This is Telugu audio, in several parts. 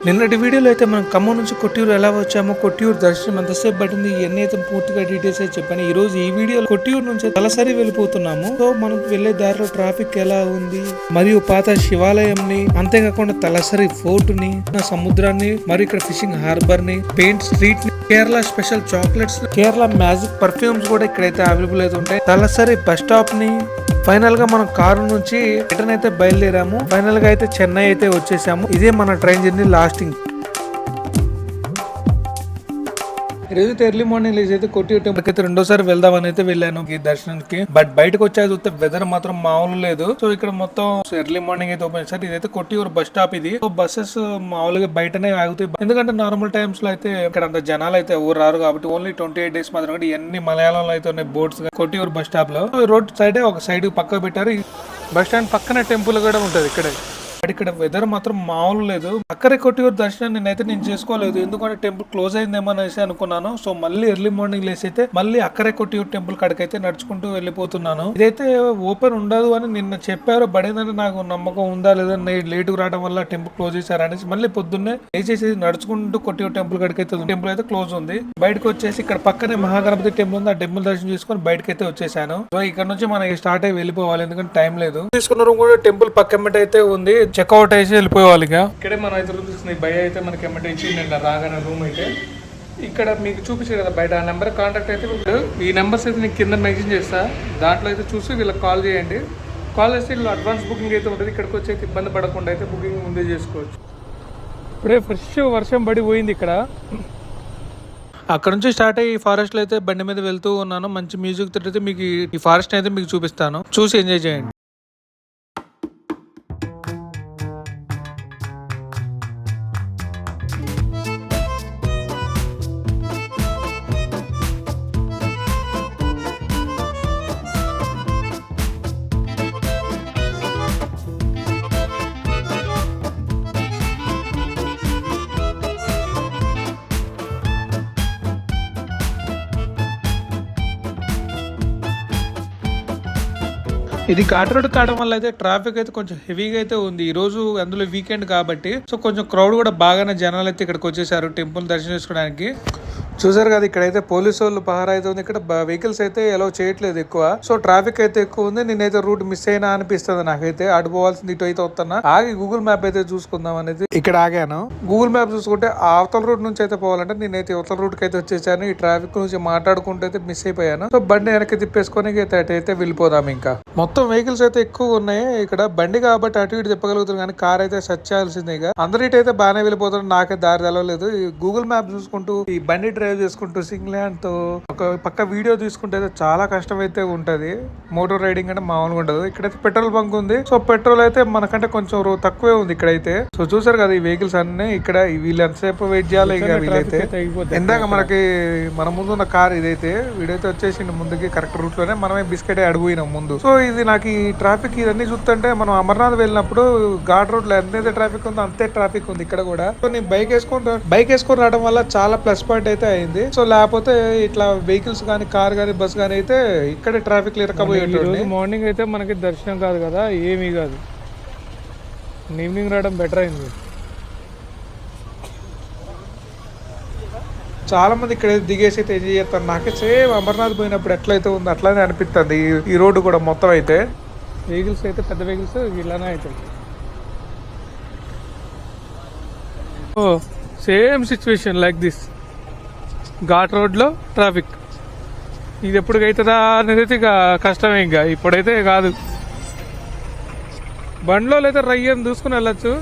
నిన్నటి వీడియోలో అయితే మనం ఖమ్మం నుంచి కొట్టియూరు ఎలా వచ్చామో, కొట్టియూరు దర్శనం ఎంతసేపు పట్టింది, ఇవన్నీ అయితే పూర్తిగా డీటెయిల్స్ అయితే చెప్పాను. ఈ రోజు ఈ వీడియోలో కొట్టియూరు నుంచి తలసరి వెళ్ళిపోతున్నాము. సో మనం వెళ్లే దారిలో ట్రాఫిక్ ఎలా ఉంది, మరియు పాత శివాలయం ని, అంతేకాకుండా తలసరి ఫోర్ట్ ని, సముద్రాన్ని, మరియు ఇక్కడ ఫిషింగ్ హార్బర్ ని, పెయింట్ స్ట్రీట్ ని, Kerala special chocolates, Kerala magic perfumes కూడా ఇక్కడైతే అవైలబుల్ అయితే ఉంటాయి. తలసరి బస్ స్టాప్ ని, ఫైనల్ గా మనం కారు నుంచి రిటర్న్ అయితే బయలుదేరాము. ఫైనల్ గా అయితే చెన్నై అయితే వచ్చేసాము. ఇదే మన ట్రైన్ జర్నీ లాస్టింగ్. ఈరోజు ఎర్లీ మార్నింగ్ లేచి అయితే కొట్టియూరు టెంపుల్ అయితే రెండోసారి వెళ్దామని అయితే వెళ్ళాను ఈ దర్శనానికి. బట్ బయటకు వచ్చాక చూస్తే వెదర్ మాత్రం మామూలు లేదు. సో ఇక్కడ మొత్తం ఎర్లీ మార్నింగ్ అయితే ఓపెన్ చేశారు. ఇదైతే కొట్టియూరు బస్ స్టాప్. ఇది బస్సెస్ మామూలుగా బయటనే ఆగుతాయి, ఎందుకంటే నార్మల్ టైమ్స్ లో అయితే ఇక్కడ అంత జనాలు అయితే ఎవరు రారు కాబట్టి ఓన్లీ 28 days మాత్రం. ఇవన్నీ మలయాళంలో అయితే ఉన్నాయి బోర్డ్స్ కొట్టియూరు బస్ స్టాప్ లో. రోడ్ సైడ్ ఒక సైడ్ పక్క పెట్టారు. బస్ స్టాండ్ పక్కనే టెంపుల్ కూడా ఉంటది ఇక్కడే. బట్ ఇక్కడ వెదర్ మాత్రం మామూలు లేదు. అక్కడే కొట్టియూరు దర్శనం నేను చేసుకోలేదు, ఎందుకంటే టెంపుల్ క్లోజ్ అయిందేమో అనేసి అనుకున్నాను. సో మళ్ళీ ఎర్లీ మార్నింగ్ లేసి అయితే మళ్ళీ అక్కడే కొట్టియూరు టెంపుల్ కాడికి అయితే నడుచుకుంటూ వెళ్ళిపోతున్నాను. ఇదైతే ఓపెన్ ఉండదు అని నిన్న చెప్పారు. బడేందంటే నాకు నమ్మకం ఉందా లేదా, లేటుగా రావడం వల్ల టెంపుల్ క్లోజ్ చేశారు అనేసి మళ్ళీ పొద్దున్నే లేచేసి నడుచుకుంటూ కొట్టియూరు టెంపుల్ కాడికి అయితే టెంపుల్ అయితే క్లోజ్ ఉంది. బయటకు వచ్చేసి ఇక్కడ పక్కనే మహాగణపతి టెంపుల్ ఉంది. ఆ టెంపుల్ దర్శనం చేసుకుని బయటకి అయితే వచ్చేసాను. సో ఇక్కడ నుంచి మనం స్టార్ట్ అయ్యి వెళ్ళిపోవాలి, ఎందుకంటే టైం లేదు. తీసుకున్న రూమ్ కూడా టెంపుల్ పక్కమ్మట అయితే ఉంది. చెక్అవుట్ అయితే వెళ్ళిపోవాలి. ఇక్కడే మనం అయితే రూమ్ తీసుకున్నాయి. భయ అయితే మనకి ఎమ్మట ఇచ్చిందండి రాగానే రూమ్ అయితే. ఇక్కడ మీకు చూపించారు కదా బయట, ఆ నెంబర్ కాంటాక్ట్ అయితే ఈ నెంబర్స్ అయితే నేను కింద మెన్షన్ చేస్తా. దాంట్లో అయితే చూసి వీళ్ళకి కాల్ చేయండి. కాల్ చేస్తే వీళ్ళు అడ్వాన్స్ బుకింగ్ అయితే ఉంటుంది. ఇక్కడికి వచ్చి అయితే ఇబ్బంది పడకుండా అయితే బుకింగ్ ముందే చేసుకోవచ్చు. ఇప్పుడే ఫ్రెష్ వర్షం పడి పోయింది ఇక్కడ. అక్కడ నుంచి స్టార్ట్ అయ్యి ఈ ఫారెస్ట్ లో అయితే బండి మీద వెళ్తూ ఉన్నాను. మంచి మ్యూజిక్ తోటి అయితే మీకు ఈ ఫారెస్ట్ అయితే మీకు చూపిస్తాను, చూసి ఎంజాయ్ చేయండి. ఇది ఘాట్ రోడ్ కావడం వల్ల అయితే ట్రాఫిక్ అయితే కొంచెం హెవీగా అయితే ఉంది ఈ రోజు, అందులో వీకెండ్ కాబట్టి. సో కొంచెం క్రౌడ్ కూడా బాగానే జనాలు అయితే ఇక్కడికి వచ్చేసారు టెంపుల్ దర్శనం చేసుకోవడానికి. చూసారు కదా, ఇక్కడైతే పోలీసు వాళ్ళు పహారా అయితే ఉంది. ఇక్కడ వెహికల్స్ అయితే అలౌ చేయట్లేదు ఎక్కువ. సో ట్రాఫిక్ అయితే ఎక్కువ ఉంది. నేనైతే రూట్ మిస్ అయినా అనిపిస్తుంది నాకైతే. అటు పోవాల్సింది ఇటు అయితే వస్తున్నా. ఆగి గూగుల్ మ్యాప్ అయితే చూసుకుందాం అనేది ఇక్కడ ఆగాను. గూగుల్ మ్యాప్ చూసుకుంటే ఆ అవతల రూట్ నుంచి అయితే పోవాలంటే నేనైతే అవతల రూట్ కి అయితే వచ్చేసాను. ఈ ట్రాఫిక్ నుంచి మాట్లాడుకుంటూ అయితే మిస్ అయిపోయాను. సో బండి వెనక్కి తిప్పేసుకొని అయితే వెళ్ళిపోదాం. ఇంకా మొత్తం వెహికల్స్ అయితే ఎక్కువ ఉన్నాయి ఇక్కడ. బండి కాబట్టి అటు ఇటు తిప్పగలుగుతారు, కానీ కార్ అయితే సెర్చ్ చేయాల్సిందే. అందరి అయితే బాగానే వెళ్ళిపోతారు, నాకే దారి తెలవలేదు. ఈ గూగుల్ మ్యాప్ చూసుకుంటూ ఈ బండి డ్రైవ్ చేసుకుంటూ సింగ్లాండ్ తో ఒక పక్క వీడియో తీసుకుంటే అయితే చాలా కష్టం అయితే ఉంటది. మోటార్ రైడింగ్ అంటే మామూలుగా ఉండదు. ఇక్కడైతే పెట్రోల్ బంక్ ఉంది. సో పెట్రోల్ అయితే మనకంటే కొంచెం తక్కువే ఉంది ఇక్కడైతే. సో చూసారు కదా ఈ వెహికల్స్ అన్ని ఇక్కడ. వీళ్ళు ఎంతసేపు వెయిట్ చేయాలి ఇక వీళ్ళైతే. ఇందాక మన ముందు ఉన్న కార్ ఇదైతే, వీడైతే వచ్చేసి ముందుకి కరెక్ట్ రూట్ లోనే. మనమే బిస్కెట్ అడిగిపోయినాం ముందు. సో ఇది నాకు ఈ ట్రాఫిక్ ఇవన్నీ చూస్తుంటే, మనం అమర్నాథ్ వెళ్ళినప్పుడు ఘాట్ రోడ్ లో ఎంతైతే ట్రాఫిక్ ఉందో అంతే ట్రాఫిక్ ఉంది ఇక్కడ కూడా. సో నేను బైక్ వేసుకొని రావడం వల్ల చాలా ప్లస్ పాయింట్ అయితే అయింది. సో లేకపోతే ఇట్లా వెహికల్స్ కానీ కార్ కానీ బస్ కానీ అయితే ఇక్కడే ట్రాఫిక్ లేకపోయేటోడి. మార్నింగ్ అయితే మనకి దర్శనం కాదు కదా, ఏమీ కాదు. ఈవినింగ్ రావడం బెటర్ అయింది. చాలా మంది ఇక్కడ దిగేసి అయితే ఎంజాయ్ చేస్తారు. నాకే సేమ్ అమర్నాథ్ పోయినప్పుడు ఎట్లయితే ఉందో అట్లానే అనిపిస్తుంది ఈ రోడ్డు కూడా మొత్తం అయితే. వెహికల్స్ అయితే పెద్ద వెహికల్స్ ఇలానే అవుతాయి. ఓ same situation like this. Ghat రోడ్లో ట్రాఫిక్. ఇది ఎప్పటికైతుందా అనేది అయితే ఇక కష్టమే. ఇంకా ఇప్పుడైతే కాదు. బండ్లో అయితే రయ్యని చూసుకుని వెళ్ళచ్చు.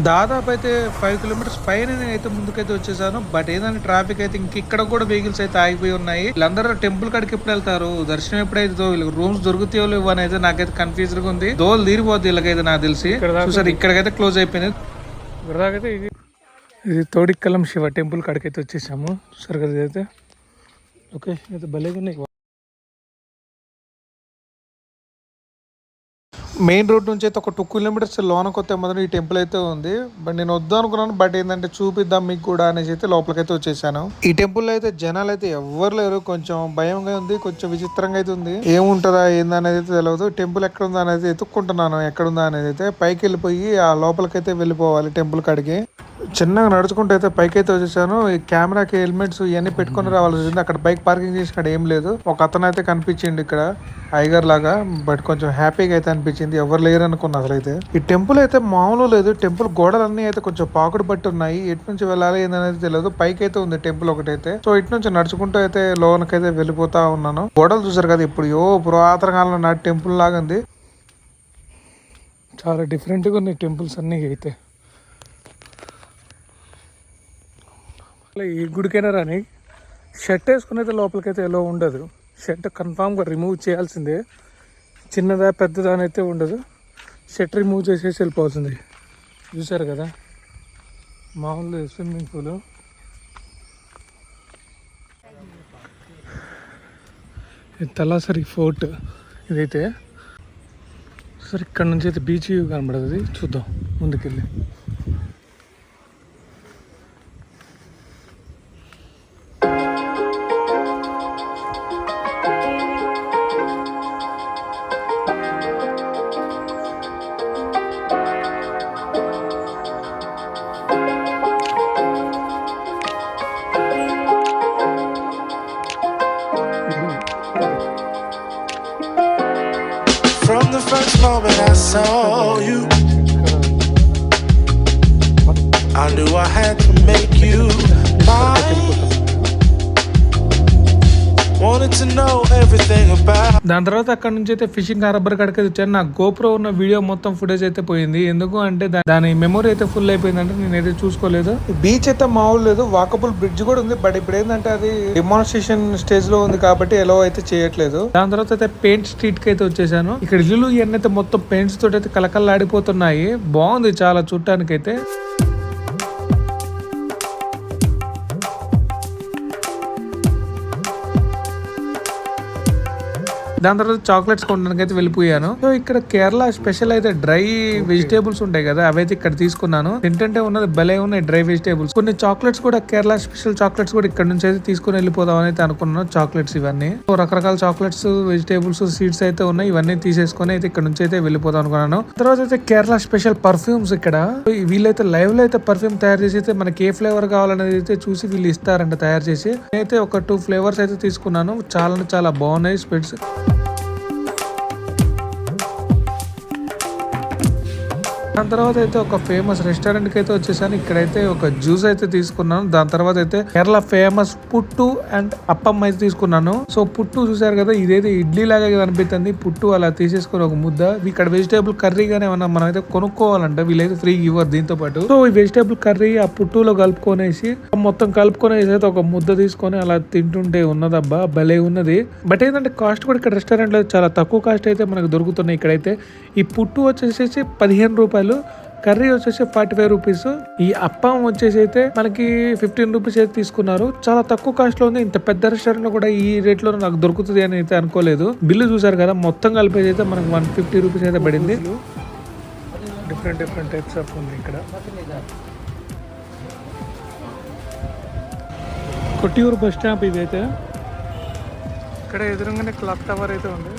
దాదాపు అయితే 5 kilometers పైన నేనైతే ముందుకైతే వచ్చేసాను. బట్ ఏదైనా ట్రాఫిక్ అయితే ఇక్కడ కూడా వెహికల్స్ అయితే ఆగిపోయి ఉన్నాయి. వీళ్ళందరూ టెంపుల్ కాడికి ఎప్పుడు వెళ్తారు, దర్శనం ఎప్పుడైతే వీళ్ళకి రూమ్స్ దొరుకుతాయో లేవు అనేది నాకైతే కన్ఫ్యూజ్ గా ఉంది. దోలు తీరిపోద్ది వీళ్ళకైతే నాకు తెలిసి. చూసారు ఇక్కడికైతే క్లోజ్ అయిపోయింది. ఇది తోడిక్కలం శివ టెంపుల్ కాడికి అయితే వచ్చేసాము. చూసారు కదా ఇదైతే. ఓకే అయితే భలేగా ఉన్నాయి. మెయిన్ రోడ్ నుంచి అయితే ఒక 2 kilometers లోనకి వస్తే మాత్రం ఈ టెంపుల్ అయితే ఉంది. బట్ నేను వద్దాం అనుకున్నాను, బట్ ఏంటంటే చూపిద్దాం మీకు కూడా అనేసి అయితే లోపలికైతే వచ్చేసాను. ఈ టెంపుల్ అయితే జనాలు అయితే ఎవ్వరు లేరు. కొంచెం భయంగా ఉంది, కొంచెం విచిత్రంగా అయితే ఉంది. ఏముంటుందా ఏందనేది అయితే తెలియదు. టెంపుల్ ఎక్కడ ఉందా అనేది ఎత్తుక్కుంటున్నాను, ఎక్కడుందా అనేది అయితే. పైకి వెళ్ళిపోయి ఆ లోపలికైతే వెళ్ళిపోవాలి టెంపుల్ కాడికి. చిన్నగా నడుచుకుంటూ అయితే పైకి అయితే వచ్చేసాను. ఈ కెమెరాకి హెల్మెట్స్ ఇవన్నీ పెట్టుకుని రావాల్సి వచ్చింది. అక్కడ బైక్ పార్కింగ్ చేసి అక్కడ ఏం లేదు. ఒక అతను అయితే కనిపించింది ఇక్కడ ఐగర్ లాగా. బట్ కొంచెం హ్యాపీగా అయితే అనిపించింది. ఎవరు లేరు అనుకున్నా అసలు అయితే. ఈ టెంపుల్ అయితే మామూలు లేదు. టెంపుల్ గోడలన్నీ అయితే కొంచెం పాకుడు పట్టి ఉన్నాయి. ఎటు నుంచి వెళ్ళాలి ఏందనేది తెలియదు. పైకి అయితే ఉంది టెంపుల్ ఒకటైతే. సో ఇటు నుంచి నడుచుకుంటూ అయితే లోనకైతే వెళ్ళిపోతా ఉన్నాను. గోడలు చూసారు కదా ఇప్పుడు పురాతన కాలంలో నాటి టెంపుల్ లాగా ఉంది. చాలా డిఫరెంట్గా ఉన్నాయి టెంపుల్స్ అన్నీ అయితే. ఈ గుడికైనా రాని షర్ట్ వేసుకుని అయితే లోపలికైతే ఎలా ఉండదు. షర్ట్ కన్ఫామ్గా రిమూవ్ చేయాల్సిందే. చిన్నదా పెద్దదా అని అయితే ఉండదు. షర్ట్ రిమూవ్ చేసేసి వెళ్ళిపోతుంది. చూసారు కదా మామూలు స్విమ్మింగ్ పూల్. ఇది తలాసరి ఫోర్ట్ ఇదైతే. సరే ఇక్కడ నుంచి అయితే బీచ్ వ్యూ కనబడుతుంది. చూద్దాం ముందుకెళ్ళి. From the first moment I saw you, I knew I had to make you mine. Wanted to know everything about. దాని తర్వాత అక్కడ నుంచి అయితే ఫిషింగ్ హార్బర్ కాడికి వచ్చాను. నా గోప్రో ఉన్న వీడియో మొత్తం ఫుటేజ్ అయితే పోయింది. ఎందుకు అంటే దాని మెమొరీ అయితే ఫుల్ అయిపోయిందంటే నేనైతే చూసుకోలేదు. బీచ్ అయితే మామూలు లేదు. వాకబుల్ బ్రిడ్జ్ కూడా ఉంది. బట్ ఇప్పుడు ఏంటంటే అది డెమాన్స్ట్రేషన్ స్టేజ్ లో ఉంది కాబట్టి ఎలా అయితే చేయట్లేదు. దాని తర్వాత అయితే పెయింట్ స్ట్రీట్ కి అయితే వచ్చేసాను. ఇక్కడ ఇల్లు ఇవన్నీ అయితే మొత్తం పెయింట్స్ తోటి అయితే కలకల్లాడిపోతున్నాయి. బాగుంది చాలా చూడటానికి అయితే. దాని తర్వాత చాక్లెట్స్ కొనడానికి అయితే వెళ్ళిపోయాను. సో ఇక్కడ కేరళ స్పెషల్ అయితే డ్రై వెజిటేబుల్స్ ఉంటాయి కదా, అవైతే ఇక్కడ తీసుకున్నాను. ఏంటంటే ఉన్నది భలే ఉన్నాయి డ్రై వెజిటేబుల్స్. కొన్ని చాక్లెట్స్ కూడా కేరళ స్పెషల్ చాక్లెట్స్ కూడా ఇక్కడ నుంచి అయితే తీసుకుని వెళ్ళిపోదాం అని అయితే అనుకున్నాను. చాక్లెట్స్ ఇవన్నీ రకరకాల చాక్లెట్స్, వెజిటేబుల్స్, సీడ్స్ అయితే ఉన్నాయి. ఇవన్నీ తీసేసుకొని అయితే ఇక్కడ నుంచి అయితే వెళ్ళిపోదాం అనుకున్నాను. తర్వాత అయితే కేరళ స్పెషల్ పర్ఫ్యూమ్స్ ఇక్కడ వీళ్ళైతే లైవ్ లో అయితే పర్ఫ్యూమ్ తయారు చేసి అయితే మనకి ఏ ఫ్లేవర్ కావాలనేది అయితే చూసి వీళ్ళు ఇస్తారంట తయారు చేసి. నేనైతే ఒక 2 ఫ్లేవర్స్ అయితే తీసుకున్నాను. చాలా బాగున్నాయి స్పెట్స్. దాని తర్వాత అయితే ఒక ఫేమస్ రెస్టారెంట్ కి అయితే వచ్చేసాను. ఇక్కడైతే ఒక జ్యూస్ అయితే తీసుకున్నాను. దాని తర్వాత అయితే కేరళ ఫేమస్ పుట్టు అండ్ అప్పం అయితే తీసుకున్నాను. సో పుట్టు చూసారు కదా, ఇదైతే ఇడ్లీ లాగా కనిపిస్తుంది. పుట్టు అలా తీసేసుకుని ఒక ముద్ద. ఇక్కడ వెజిటేబుల్ కర్రీ గానే ఏమన్నా మనం అయితే కొనుక్కోవాలంటే వీళ్ళైతే ఫ్రీ ఇవ్వరు దీంతో పాటు. సో ఈ వెజిటేబుల్ కర్రీ ఆ పుట్టులో కలుపుకొనేసి మొత్తం కలుపుకొనేసి అయితే ఒక ముద్ద తీసుకొని అలా తింటుంటే ఉన్నదబ్బా భలే ఉన్నది. బట్ ఏంటంటే కాస్ట్ కూడా ఇక్కడ రెస్టారెంట్ లో చాలా తక్కువ కాస్ట్ అయితే మనకు దొరుకుతున్నాయి. ఇక్కడైతే ఈ పుట్టు వచ్చేసి 15 రూపాయలు, కర్రీ వచ్చేసి 45 రూపీస్. ఈ అప్పం వచ్చేసి అయితే మనకి 15 రూపీస్ అయితే తీసుకున్నారు. చాలా తక్కువ కాస్ట్ లో ఉంది. ఇంత పెద్ద రెస్టారెంట్ లో కూడా ఈ రేట్ లో నాకు దొరుకుతుంది అని అయితే అనుకోలేదు. బిల్లు చూసారు కదా, మొత్తం కలిపేసి అయితే మనకు 150 రూపీస్ అయితే పడింది. డిఫరెంట్ టైప్స్ ఆఫ్ ఉంది ఇక్కడ. కొట్టియూరు బస్ స్టాప్ ఇదైతే. ఇక్కడ ఎదురుగానే క్లాక్ టవర్ అయితే ఉంది.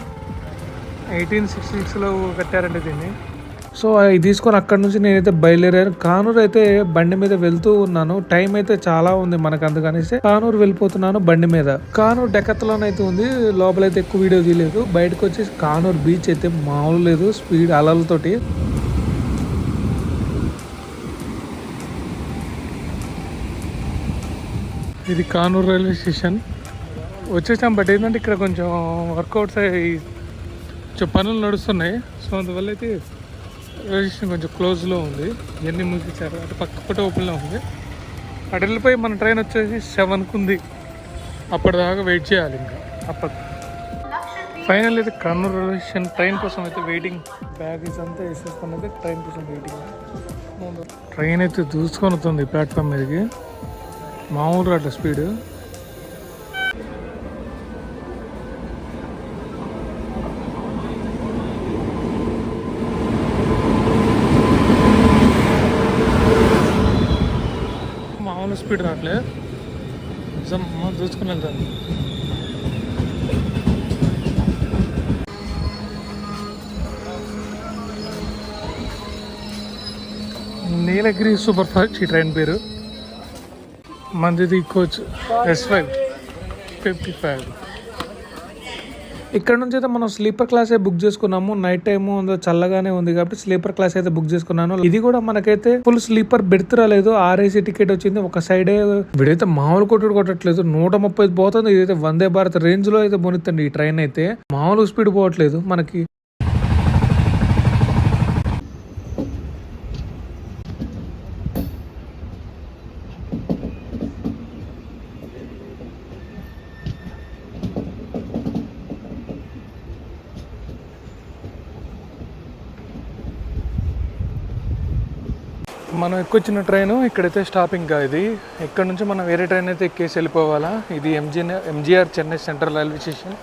1866 లో కట్టారండి దీన్ని. సో ఇది తీసుకొని అక్కడ నుంచి నేనైతే బయలుదేరాను. కానూరు అయితే బండి మీద వెళ్తూ ఉన్నాను. టైం అయితే చాలా ఉంది మనకు, అందుకనేసి కానూరు వెళ్ళిపోతున్నాను బండి మీద. కానూరు డెకత్లోనైతే ఉంది. లోపలైతే ఎక్కువ వీడియో తీయలేదు. బయటకు వచ్చేసి కానూరు బీచ్ అయితే మామూలు లేదు, స్పీడ్ అలలతోటి. ఇది కానూరు రైల్వే స్టేషన్ వచ్చేసాం. బట్ ఏంటంటే ఇక్కడ కొంచెం వర్కౌట్స్ కొంచెం పనులు నడుస్తున్నాయి. సో అందువల్ల అయితే రైల్వే స్టేషన్ కొంచెం క్లోజ్లో ఉంది. ఇవన్నీ మూసేశారు. అటు పక్క ఓపెన్లో ఉంది. అటు వెళ్ళిపోయి మన ట్రైన్ వచ్చేసి 7కి ఉంది. అప్పటిదాకా వెయిట్ చేయాలి ఇంకా అప్పటి. ఫైనల్ అయితే కర్నూలు రైల్వే స్టేషన్ ట్రైన్ కోసం అయితే వెయిటింగ్. బ్యాగేజ్ అంతా వేసేసుకుని అయితే ట్రైన్ కోసం వెయిటింగ్. ట్రైన్ అయితే దూసుకొని వస్తుంది ప్లాట్ఫామ్ మీదకి. మామూలు అట్లా స్పీడ్. స్పీడ్ రావట్లే, చూసుకుని వెళ్తాను. నీలగిరి సూపర్ ఫాస్ట్ ఈ ట్రైన్ పేరు. మందిది కోచ్ S5 55. ఇక్కడ నుంచి అయితే మనం స్లీపర్ క్లాస్ బుక్ చేసుకున్నాము. నైట్ టైము చల్లగానే ఉంది కాబట్టి స్లీపర్ క్లాస్ అయితే బుక్ చేసుకున్నాను. ఇది కూడా మనకైతే ఫుల్ స్లీపర్ బెర్త్ రాలేదు, RAC టికెట్ వచ్చింది. ఒక సైడే వీడైతే మామూలు కొట్టట్లేదు, 130 పోతుంది. ఇదైతే వందే భారత్ రేంజ్ లో అయితే పోనిస్తుంది ఈ ట్రైన్ అయితే. మామూలు స్పీడ్ పోవట్లేదు మనకి. మనం ఎక్కొచ్చిన ట్రైన్ ఇక్కడైతే స్టాపింగ్ ఇది. ఇక్కడ నుంచి మనం వేరే ట్రైన్ అయితే ఎక్కేసి వెళ్ళిపోవాలా. ఇది MGR Chennai central railway station.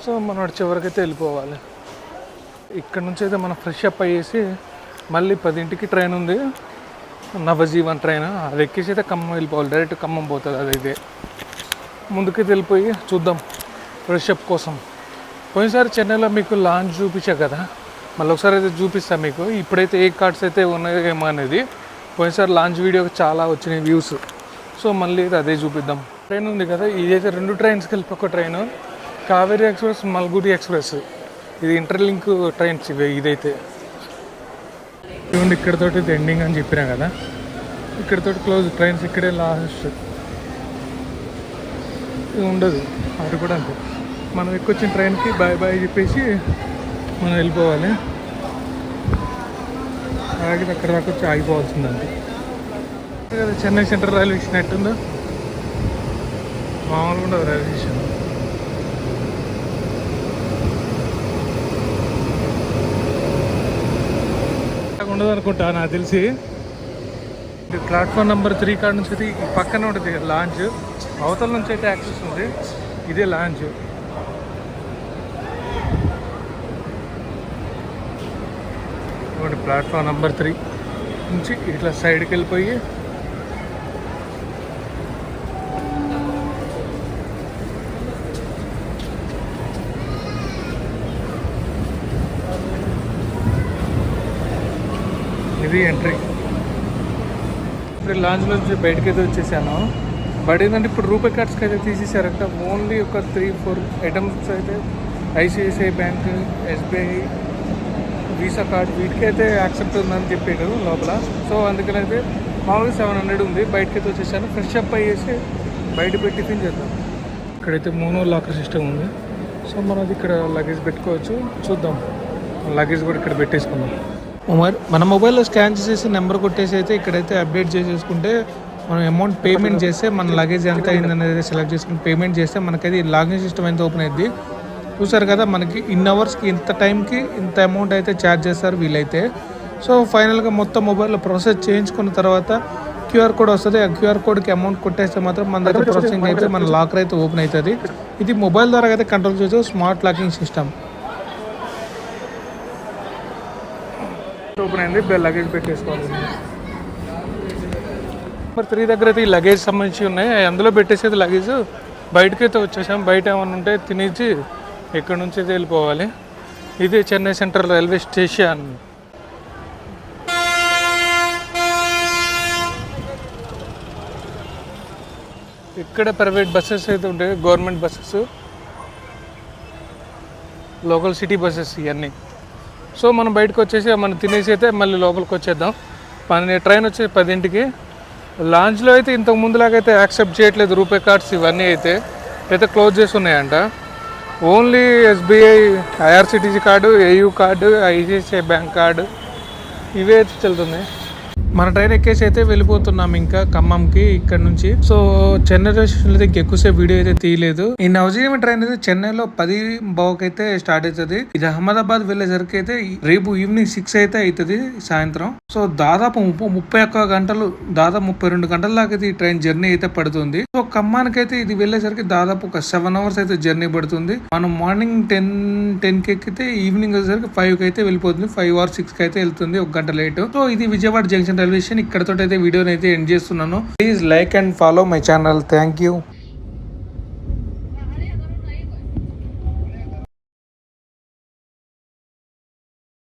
So మనం చివరికైతే వెళ్ళిపోవాలి. ఇక్కడ నుంచి అయితే మనం ఫ్రెష్ అప్ అయ్యేసి మళ్ళీ 10ంటికి ట్రైన్ ఉంది, నవజీవన్ ట్రైన్. అది ఎక్కేసి అయితే ఖమ్మం వెళ్ళిపోవాలి. డైరెక్ట్ ఖమ్మం పోతుంది. అదైతే ముందుకైతే వెళ్ళిపోయి చూద్దాం ఫ్రెష్ అప్ కోసం. పోయినసారి చెన్నైలో మీకు లాంచ్ చూపించా కదా, మళ్ళీ ఒకసారి అయితే చూపిస్తాను మీకు. ఇప్పుడైతే ఏ కార్డ్స్ అయితే ఉన్నాయేమో అనేది. పోయినసారి లాంచ్ వీడియోకి చాలా వచ్చినాయి వ్యూస్. సో మళ్ళీ అదే చూపిద్దాం. ట్రైన్ ఉంది కదా, ఇదైతే 2 ట్రైన్స్కి వెళ్ళి ఒక ట్రైన్ కావేరీ ఎక్స్ప్రెస్, మల్గుడి ఎక్స్ప్రెస్. ఇది ఇంటర్లింక్ ట్రైన్స్ ఇవే. ఇదైతే ఇవ్వండి, ఇక్కడతోటి ఎండింగ్ అని చెప్పినా కదా, ఇక్కడతోటి క్లోజ్. ట్రైన్స్ ఇక్కడే లాస్ట్, ఇది ఉండదు. అది కూడా అంతే. మనం ఎక్కొచ్చిన ట్రైన్కి బాయ్ బాయ్ చెప్పేసి మనం వెళ్ళిపోవాలి. అలాగే అక్కడ దాకా వచ్చి ఆగిపోవాల్సిందంటే కదా. చెన్నై సెంట్రల్ రైల్వే స్టేషన్ ఎట్టుందో మామూలుగా ఉండదు రైల్వే స్టేషన్. ఉండదు అనుకుంటా నాకు తెలిసి. ప్లాట్ఫామ్ నెంబర్ 3 కాడ నుంచి అయితే ఈ పక్కన ఉంటుంది లాంచ్. అవతల నుంచి అయితే యాక్సెస్ ఉంది. ఇదే లాంచ్. ప్లాట్ఫామ్ నెంబర్ 3 నుంచి ఇట్లా సైడ్కి వెళ్ళిపోయి ఇది ఎంట్రీ. ఇప్పుడు లాంచ్లో నుంచి బయటకైతే వచ్చేసాను. బట్ ఏంటంటే ఇప్పుడు రూపే కార్డ్స్కి అయితే తీసేసారంట. ఓన్లీ ఒక 3-4 ఐటమ్స్ అయితే ICICI bank, SBI, Visa card వీటికైతే యాక్సెప్ట్ ఉందని చెప్పాడు లోపల. సో అందుకని అయితే మామూలుగా 700 ఉంది. బయటకైతే వచ్చేసాను. ఫ్రెష్ అప్ అయ్యేసి బయట పెట్టి టిఫిన్ చేద్దాం. ఇక్కడైతే మోనో లాకర్ సిస్టమ్ ఉంది. సో మనది ఇక్కడ లగేజ్ పెట్టుకోవచ్చు. చూద్దాం, లగేజ్ కూడా ఇక్కడ పెట్టేసుకుందాం. మన మొబైల్లో స్కాన్ చేసేసి నెంబర్ కొట్టేసి అయితే ఇక్కడైతే అప్డేట్ చేసేసుకుంటే మనం అమౌంట్ పేమెంట్ చేస్తే మన లగేజ్ ఎంత అయిందనేది సెలెక్ట్ చేసుకుని పేమెంట్ చేస్తే మనకైతే లాగిన్ సిస్టమ్ ఎంత ఓపెన్ అయింది చూసారు కదా. మనకి ఇన్ అవర్స్కి ఇంత టైంకి ఇంత అమౌంట్ అయితే ఛార్జ్ చేస్తారు వీళ్ళైతే. సో ఫైనల్గా మొత్తం మొబైల్లో ప్రాసెస్ చేయించుకున్న తర్వాత QR కోడ్ వస్తుంది. ఆ QR కోడ్కి అమౌంట్ కొట్టేస్తే మాత్రం మన దగ్గర ప్రాసెసింగ్ అయితే మన లాకర్ అయితే ఓపెన్ అవుతుంది. ఇది మొబైల్ ద్వారా అయితే కంట్రోల్ చేసే స్మార్ట్ లాకింగ్ సిస్టమ్. ఓపెన్ అయింది. లగేజ్ పెట్టేసుకోవాలి. మరి 3 దగ్గర అయితే ఈ లగేజ్ సంబంధించి ఉన్నాయి. అందులో పెట్టేసేది లగేజ్. బయటకైతే వచ్చేసాం. బయట ఏమైనా ఉంటే తినేసి ఇక్కడ నుంచి అయితే వెళ్ళిపోవాలి. ఇది చెన్నై సెంట్రల్ రైల్వే స్టేషన్. ఇక్కడ ప్రైవేట్ బస్సెస్ అయితే ఉంటాయి, government buses, local city buses ఇవన్నీ. సో మనం బయటకు వచ్చేసి మనం తినేసి అయితే మళ్ళీ లోపలికి వచ్చేద్దాం. మన ట్రైన్ వచ్చి 10ంటికి. లాంచ్లో అయితే ఇంతకు ముందులాగైతే యాక్సెప్ట్ చేయట్లేదు రూపే కార్డ్స్. ఇవన్నీ అయితే క్లోజ్ చేసి ఉన్నాయంట. Only SBI, IRCTC card, AU card, ICICI bank card ఇవే అయితే చెల్లుతున్నాయి. మన ట్రైన్ ఎక్కేసి అయితే వెళ్ళిపోతున్నాం ఇంకా ఖమ్మంకి ఇక్కడ నుంచి. సో చెన్నై రైల్వే స్టేషన్ అయితే ఎక్కువసేపు వీడియో అయితే తీయలేదు. ఈ నవజీవన్ ట్రైన్ అయితే చెన్నైలో 10:15 అయితే స్టార్ట్ అవుతుంది. ఇది అహ్మదాబాద్ వెళ్ళేసరికి అయితే రేపు ఈవినింగ్ 6 అయితే అవుతుంది సాయంత్రం. సో దాదాపు 31 గంటలు, దాదాపు 32 గంటల దాకా అయితే ఈ ట్రైన్ జర్నీ అయితే పడుతుంది. సో ఖమ్మానికి అయితే ఇది వెళ్ళేసరికి దాదాపు ఒక 7 అవర్స్ అయితే జర్నీ పడుతుంది. మనం మార్నింగ్ 10కి ఎక్కితే ఈవినింగ్ వచ్చేసరికి 5కి అయితే వెళ్ళిపోతుంది. 5 or 6కి అయితే వెళ్తుంది, 1 గంట లేట్. సో ఇది విజయవాడ జంక్షన్ రైల్వే స్టేషన్. ఇక్కడతో అయితే వీడియోని అయితే ఎండ్ చేస్తున్నాను. Please like and follow my channel. Thank you.